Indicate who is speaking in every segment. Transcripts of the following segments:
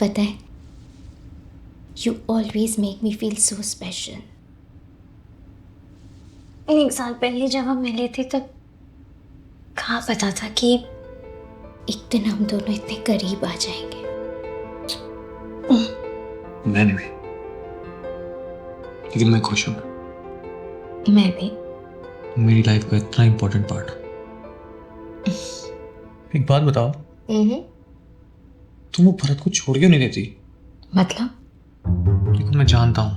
Speaker 1: पता है, you always make me feel so special. 1 साल पहले जब हम मिले थे तब कहाँ पता था कि एक दिन हम दोनों इतने करीब आ जाएंगे।
Speaker 2: मैंने भी, लेकिन मैं खुश हूँ।
Speaker 1: मैं भी।
Speaker 2: मेरी लाइफ का इतना इम्पोर्टेंट पार्ट। एक बात बताओ, तुम वो भरत को छोड़ क्यों नहीं देती?
Speaker 1: मतलब?
Speaker 2: क्योंकि मैं जानता हूँ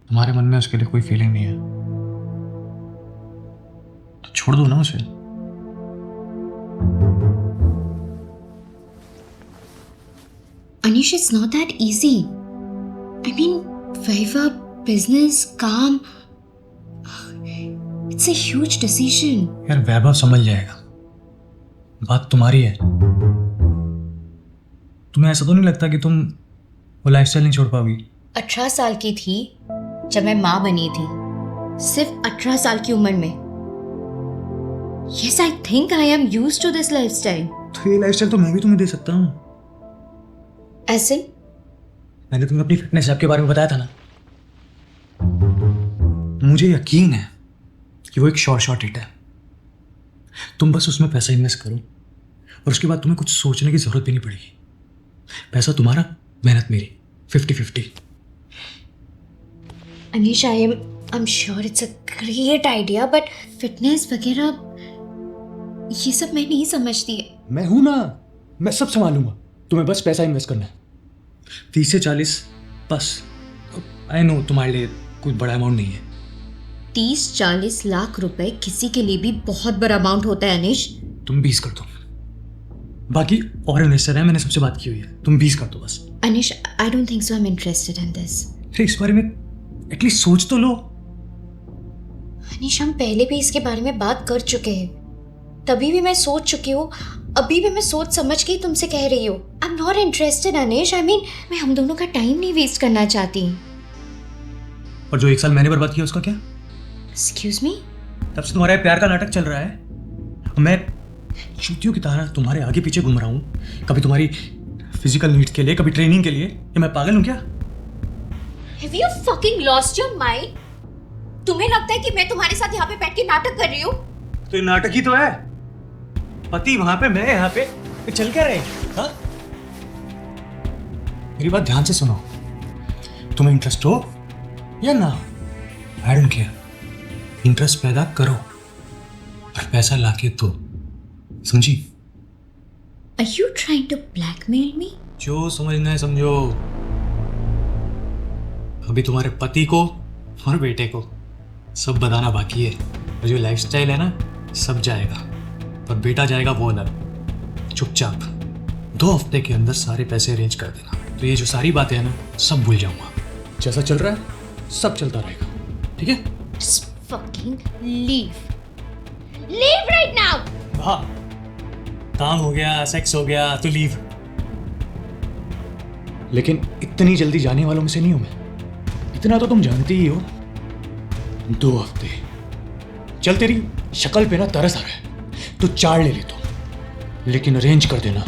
Speaker 2: तुम्हारे मन में उसके लिए कोई फीलिंग नहीं है, तो छोड़ दो ना उसे।
Speaker 1: Anish, it's not that easy. I mean, Viva, business, काम, it's a huge decision.
Speaker 2: यार वैभव समझ जाएगा, बात तुम्हारी है। तुम्हें ऐसा तो नहीं लगता कि तुम वो लाइफस्टाइल नहीं छोड़ पाओगी?
Speaker 1: 18 साल की थी जब मैं माँ बनी थी, सिर्फ 18 साल की उम्र में। Yes, I think I am used to this lifestyle.
Speaker 2: तो ये लाइफस्टाइल तो मैं भी तुम्हें दे सकता हूँ।
Speaker 1: ऐसे?
Speaker 2: मैंने तुम्हें अपनी फिटनेस ऐप के बारे में बताया था ना। मुझे यकीन है कि वो एक शॉर्ट हिट है। तुम बस उसमें पैसा इन्वेस्ट करो और उसके बाद तुम्हें कुछ सोचने की जरूरत भी नहीं पड़ेगी। पैसा तुम्हारा, मेहनत मेरी, 50-50।
Speaker 1: Anish, I'm sure it's a great idea, but fitness वगैरह ये सब मैं नहीं समझती है।
Speaker 2: मैं हूं ना, मैं सब संभालूंगा। तुम्हें बस पैसा इन्वेस्ट करना है, 30 से 40 बस। आई नो तुम्हारे लिए कोई बड़ा अमाउंट नहीं है।
Speaker 1: 30-40 लाख रुपए किसी के लिए भी बहुत बड़ा अमाउंट होता है अनिश।
Speaker 2: तुम 20 कर दो, बाकी और इन्वेस्टर है, मैंने सबसे बात की हुई है। तुम 20 कर दो बस।
Speaker 1: Anish, I don't think so I am interested in this.
Speaker 2: फिर इस बारे में एटलीस्ट सोच तो लो।
Speaker 1: अनिश, हम पहले भी इसके बारे में बात कर चुके हैं, तभी भी मैं सोच चुकी हूँ, अभी भी मैं सोच समझ के ही तुमसे कह रही हूँ। I am not interested Anish. I mean, मैं हम दोनों का टाइम नहीं वेस्ट करना चाहती।
Speaker 2: और जो 1 साल मैंने बर्बाद किया उसका क्या?
Speaker 1: Excuse me?
Speaker 2: तब से तुम्हारा प्यार का नाटक चल रहा है। मैं चूतियों की तरह तुम्हारे आगे पीछे घूम रहा हूँ, कभी तुम्हारी फिजिकल नीड्स के लिए, कभी ट्रेनिंग के लिए। ये मैं पागल हूँ क्या?
Speaker 1: Have you fucking lost your mind? तुम्हें लगता है कि मैं तुम्हारे साथ यहाँ पे बैठ के नाटक कर रही हूँ?
Speaker 2: तो ये नाटक ही तो है। पति वहां पे, मैं यहाँ पे, ये चल क्या रहे? हाँ? मेरी बात ध्यान से सुनो। तुम्हें इंटरेस्ट हो या ना, आई डोंट केयर। इंटरेस्ट पैदा करो और पैसा लाके दो, समझी?
Speaker 1: Are you trying to blackmail me?
Speaker 2: जो समझना है समझो। अभी तुम्हारे पति को और बेटे को सब बताना बाकी है। और जो लाइफस्टाइल है ना, सब जाएगा और बेटा जाएगा वो अलग। चुपचाप 2 हफ्ते के अंदर सारे पैसे अरेंज कर देना, तो ये जो सारी बातें हैं ना, सब भूल जाऊंगा। जैसा चल रहा है सब चलता रहेगा, ठीक है?
Speaker 1: Just fucking leave. Leave right now.
Speaker 2: हाँ, काम हो गया, सेक्स हो गया तो लीव। लेकिन इतनी जल्दी जाने वालों में से नहीं हूं मैं। इतना तो तुम जानती ही हो, 2 हफ्ते। चल, तेरी शक्ल पे ना तरस आ रहा है तो 4 ले लेता हूं, लेकिन अरेंज कर देना।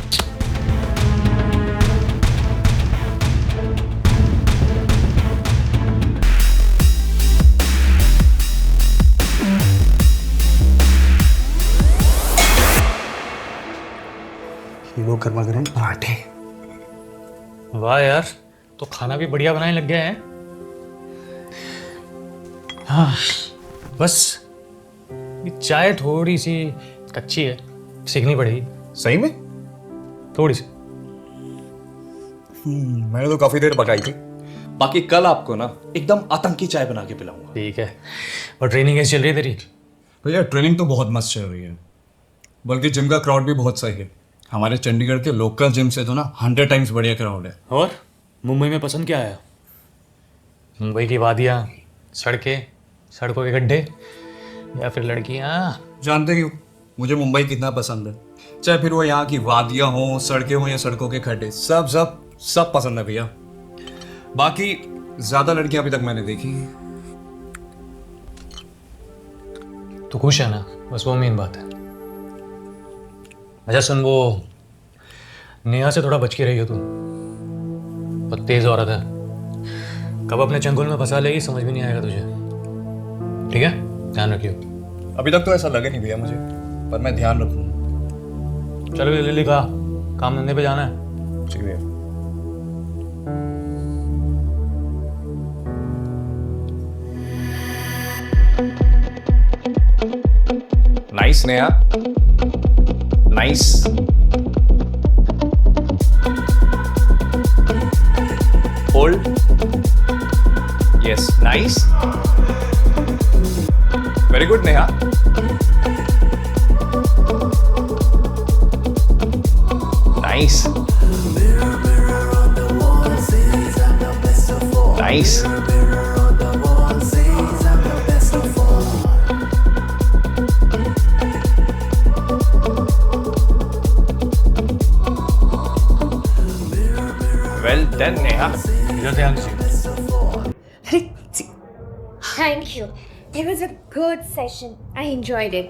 Speaker 3: वो गर्मा गर्म पराठे।
Speaker 2: वाह यार, तो खाना भी बढ़िया बनाने लग गया है। हाँ, बस ये चाय थोड़ी सी कच्ची है, सीखनी पड़ेगी।
Speaker 3: सही में?
Speaker 2: थोड़ी सी।
Speaker 3: मैंने तो काफी देर पकाई थी। बाकी कल आपको ना एकदम आतंकी चाय बना के पिलाऊंगा।
Speaker 2: ठीक है। और ट्रेनिंग कैसी चल रही है तेरी?
Speaker 3: भैया ट्रेनिंग तो बहुत मस्त चल रही है, बल्कि जिम का क्राउड भी बहुत सही है। हमारे चंडीगढ़ के लोकल जिम से तो ना 100 टाइम्स बढ़िया क्राउड है।
Speaker 2: और मुंबई में पसंद क्या आया? मुंबई की वादियाँ, सड़कें, सड़कों के गड्ढे, या फिर लड़कियाँ?
Speaker 3: जानते ही हो मुझे मुंबई कितना पसंद है, चाहे फिर वो यहाँ की वादियाँ हों, सड़कें हों या सड़कों के खड्डे, सब सब सब पसंद है भैया। बाकी ज्यादा लड़कियां अभी तक मैंने देखी।
Speaker 2: तो खुश है ना, बस वो मेन बात है। अच्छा सुन, वो नेहा से थोड़ा बच के रही हो तुम। बहुत तेज औरत है, कब अपने चंगुल में फंसा लेगी समझ भी नहीं आएगा तुझे। ठीक है, ध्यान रखियो।
Speaker 3: अभी तक तो ऐसा लगे नहीं भैया मुझे, पर मैं ध्यान रखूंगा।
Speaker 2: चलो जल्दी कहा, काम धंधे पे जाना है।
Speaker 3: ठीक है। Nice Neha, nice. Hold, yes, nice, very good Neha. Nice, nice. Well done Neha.
Speaker 2: इधर ध्यान दीजिए।
Speaker 1: Thank you. It was a good session. I enjoyed it.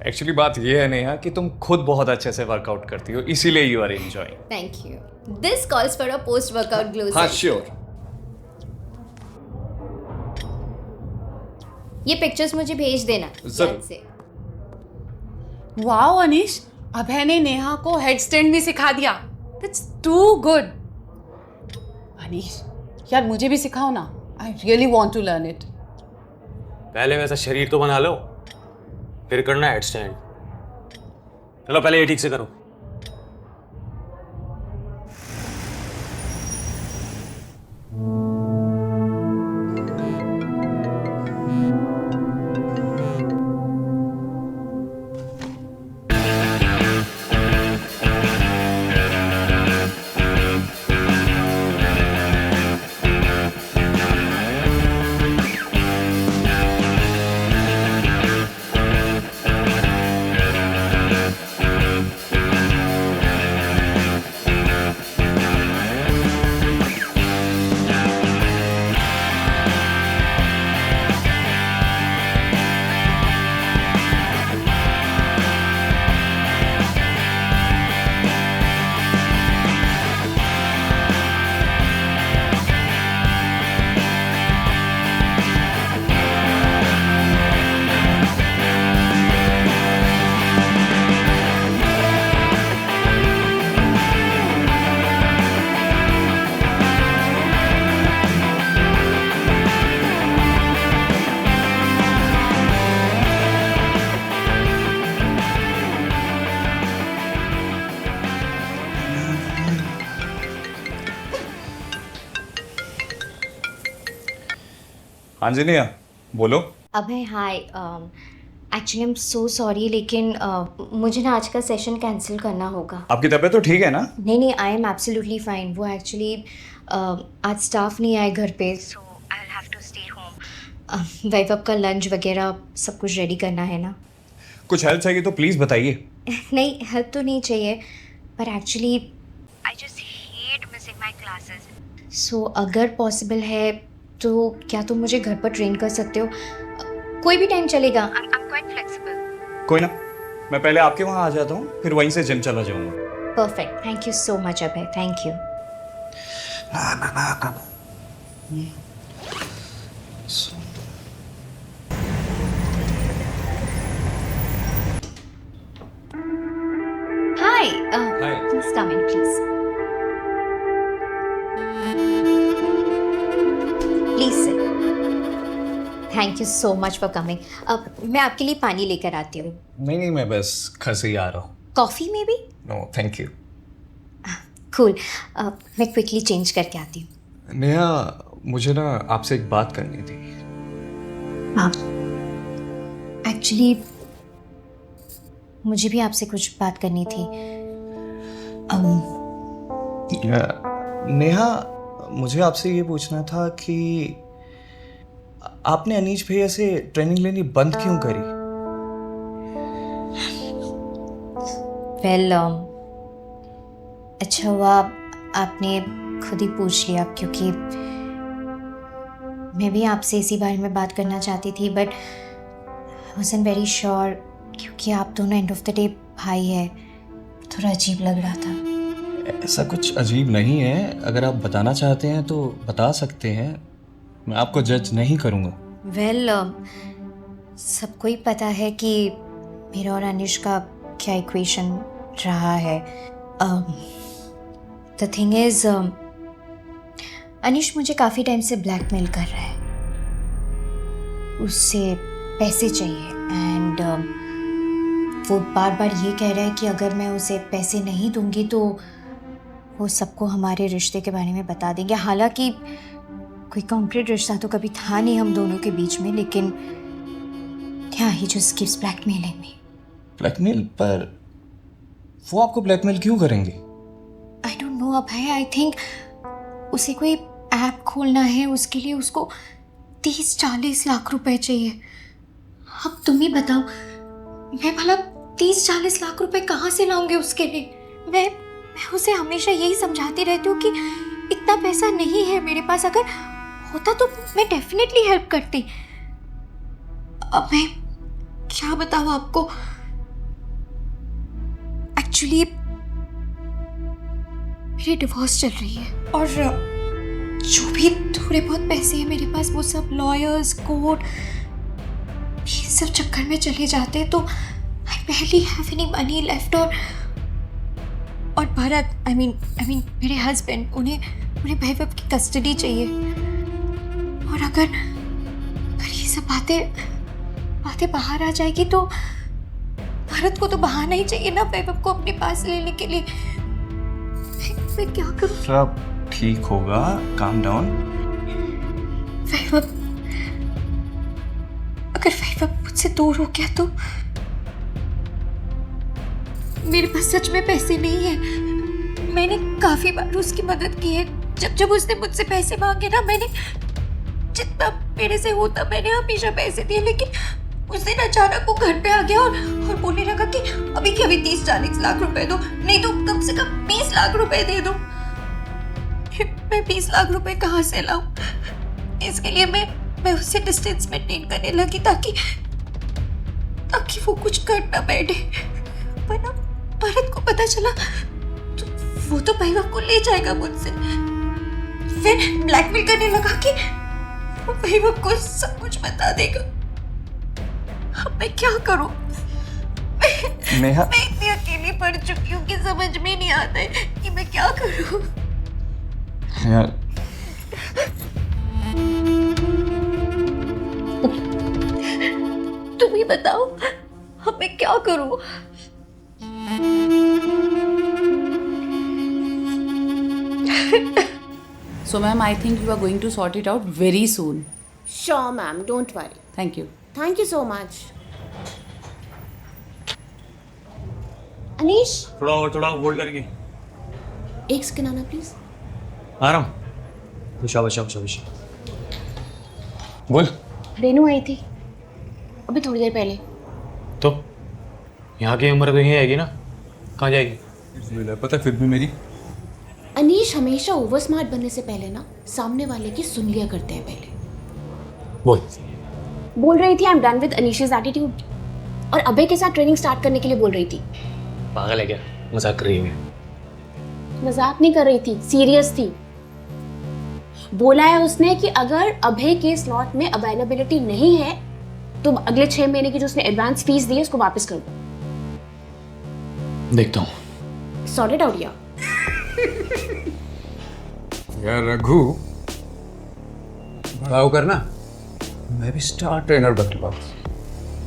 Speaker 3: Actually बात ये है नेहा कि तुम खुद बहुत अच्छे से वर्कआउट करती हो, इसीलिए you are enjoying.
Speaker 1: Thank you. This calls for a post-workout glow
Speaker 3: हाँ
Speaker 1: session.
Speaker 3: श्योर।
Speaker 1: ये पिक्चर्स मुझे भेज देना
Speaker 3: जरूर।
Speaker 1: याद से।
Speaker 4: वाओ अनीश, अभय ने नेहा को हेड स्टैंड भी सिखा दिया। That's to good. अनीश यार मुझे भी सिखाओ ना, I really want to learn it.
Speaker 2: पहले वैसा शरीर तो बना लो, फिर करना हेड स्टैंड। चलो पहले ये ठीक से करो।
Speaker 3: हाँ जी नेहा, बोलो।
Speaker 1: Abhay hi, actually I am so sorry लेकिन मुझे ना आज का सेशन कैंसिल करना होगा।
Speaker 3: आपकी तबीयत तो ठीक है ना?
Speaker 1: नहीं, आई एम एब्सोल्युटली फाइन। वो एक्चुअली आज स्टाफ नहीं आए घर पे, so I will have to stay home. Vaibhav का लंच वगैरह सब कुछ रेडी करना है ना।
Speaker 3: कुछ हेल्प चाहिए तो प्लीज बताइए।
Speaker 1: नहीं, हेल्प तो नहीं चाहिए, पर actually I just hate missing my classes. So अगर पॉसिबल है तो क्या तुम मुझे घर पर ट्रेन कर सकते हो? कोई भी टाइम चलेगा। I am quite flexible.
Speaker 3: कोई ना, मैं पहले आपके वहाँ आ जाता हूँ, फिर वहीं से जिम चला जाऊँगा।
Speaker 1: Perfect, thank you so much Abhay, thank you. Hi,
Speaker 3: Hi.
Speaker 1: Please come in please. Please sit. Thank you so much for coming. अब मैं आपके लिए पानी लेकर आती हूँ।
Speaker 3: नहीं, मैं बस घर से ही आ रहा हूँ।
Speaker 1: कॉफ़ी में भी?
Speaker 3: No thank you.
Speaker 1: कूल, मैं क्विकली चेंज करके आती हूँ।
Speaker 3: नेहा, मुझे ना आपसे एक बात करनी थी।
Speaker 1: एक्चुअली मुझे भी आपसे कुछ बात करनी थी।
Speaker 3: नेहा, मुझे आपसे ये पूछना था कि आपने अनीश भैया से ट्रेनिंग लेनी बंद क्यों करी?
Speaker 1: वेल, अच्छा हुआ आपने खुद ही पूछ लिया, क्योंकि मैं भी आपसे इसी बारे में बात करना चाहती थी, but I wasn't very sure, क्योंकि आप दोनों एंड ऑफ द डे भाई है, थोड़ा अजीब लग रहा था।
Speaker 3: ऐसा कुछ अजीब नहीं है, अगर आप बताना चाहते हैं तो बता सकते हैं, मैं आपको जज नहीं करूँगा।
Speaker 1: वेल सबको ही पता है कि मेरा और अनिश का क्या इक्वेशन रहा है। द थिंग इज अनिश मुझे काफ़ी टाइम से ब्लैकमेल कर रहा है, उससे पैसे चाहिए एंड वो बार बार ये कह रहा है कि अगर मैं उसे पैसे नहीं दूंगी तो वो सबको हमारे रिश्ते के बारे में बता देंगे। हालांकि कोई कॉन्क्रीट रिश्ता तो कभी था नहीं हम दोनों के बीच में, लेकिन yeah, he just keeps blackmailing me.
Speaker 3: Blackmail? पर वो आपको ब्लैकमेल क्यों करेंगे?
Speaker 1: I don't know Abhay, I think उसे कोई ऐप खोलना है, उसके लिए उसको 30-40 लाख रुपए चाहिए। अब तुम ही बताओ, मैं भला 30-40 लाख रुपए कहाँ से लाऊंगी उसके लिए? मैं उसे हमेशा यही समझाती रहती हूँ कि इतना पैसा नहीं है मेरे पास, अगर होता तो मैं डेफिनेटली हेल्प करती। अब मैं क्या बताऊँ आपको, एक्चुअली मेरी डिवोर्स चल रही है और जो भी थोड़े बहुत पैसे हैं मेरे पास वो सब लॉयर्स, कोर्ट, ये सब चक्कर में चले जाते हैं, तो आई barely have any money left। और भरत, आई मीन मेरे हस्बैंड, उन्हें वैभव की कस्टडी चाहिए, और अगर ये सब बातें बाहर आ जाएगी तो भरत को तो बहाना ही चाहिए ना वैभव को अपने पास लेने के लिए। मैं क्या करूं?
Speaker 3: सब ठीक होगा, काम डाउन।
Speaker 1: वैभव, अगर वैभव मुझसे दूर हो गया तो मेरे पास सच में पैसे नहीं है। मैंने काफी बार उसकी मदद की है, जब उसने मुझसे पैसे मांगे ना, मैंने जितना मेरे से होता मैंने हमेशा पैसे दिए, लेकिन उस दिन अचानक वो घर पे आ गया और बोलने लगा कि अभी के अभी 30-40 लाख रुपए दो, नहीं तो कम से कम 20 लाख रुपए दे दो। मैं 20 लाख रुपए कहाँ से लाऊं? इसके लिए मैं उससे डिस्टेंस मेंटेन करने लगी ताकि वो कुछ कर ना बैठे। पर ना भरत को पता चला तो वो तो वैभव को ले जाएगा मुझसे, फिर ब्लैकमेल करने लगा कि वो वैभव को सब कुछ बता देगा। अब मैं क्या करूं?
Speaker 3: नेहा,
Speaker 1: मैं इतनी अकेली पड़ चुकी हूँ कि समझ में नहीं आता है कि मैं क्या करूं।
Speaker 3: यार
Speaker 1: तुम ही बताओ, अब मैं क्या करूं?
Speaker 4: So ma'am, I think you are going to sort it out very soon.
Speaker 5: Sure, ma'am. Don't worry.
Speaker 4: Thank you.
Speaker 5: Thank you so much. Anish,
Speaker 2: थोड़ा होल्ड करके
Speaker 5: एक सेकंड आना प्लीज।
Speaker 2: आ रहा हूँ। शाबाश। बोल।
Speaker 5: रेनू आई थी अभी थोड़ी देर पहले।
Speaker 2: तो यहाँ की उम्र तो यही आएगी ना, कहाँ जाएगी?
Speaker 3: मुझे पता है, फिर भी मेरी।
Speaker 5: अनीश हमेशा ओवर स्मार्ट बनने से पहले ना सामने वाले की सुन लिया करते हैं पहले। बोल रही थी I am done with Anish's attitude, और अभय के साथ ट्रेनिंग स्टार्ट करने के लिए बोल रही थी।
Speaker 2: पागल है क्या? मजाक कर रही है?
Speaker 5: मजाक नहीं कर रही थी, सीरियस थी। बोला है उसने कि अगर अभय के स्लॉट में अवेलेबिलिटी नहीं है तो अगले 6 महीने की जो उसने एडवांस फीस दी है उसको वापस कर दो।
Speaker 2: देखता हूँ।
Speaker 5: सॉर्टेड आउट या?
Speaker 3: यार रघु, बड़ा होकर ना मैं भी स्टार ट्रेनर बनूंगा।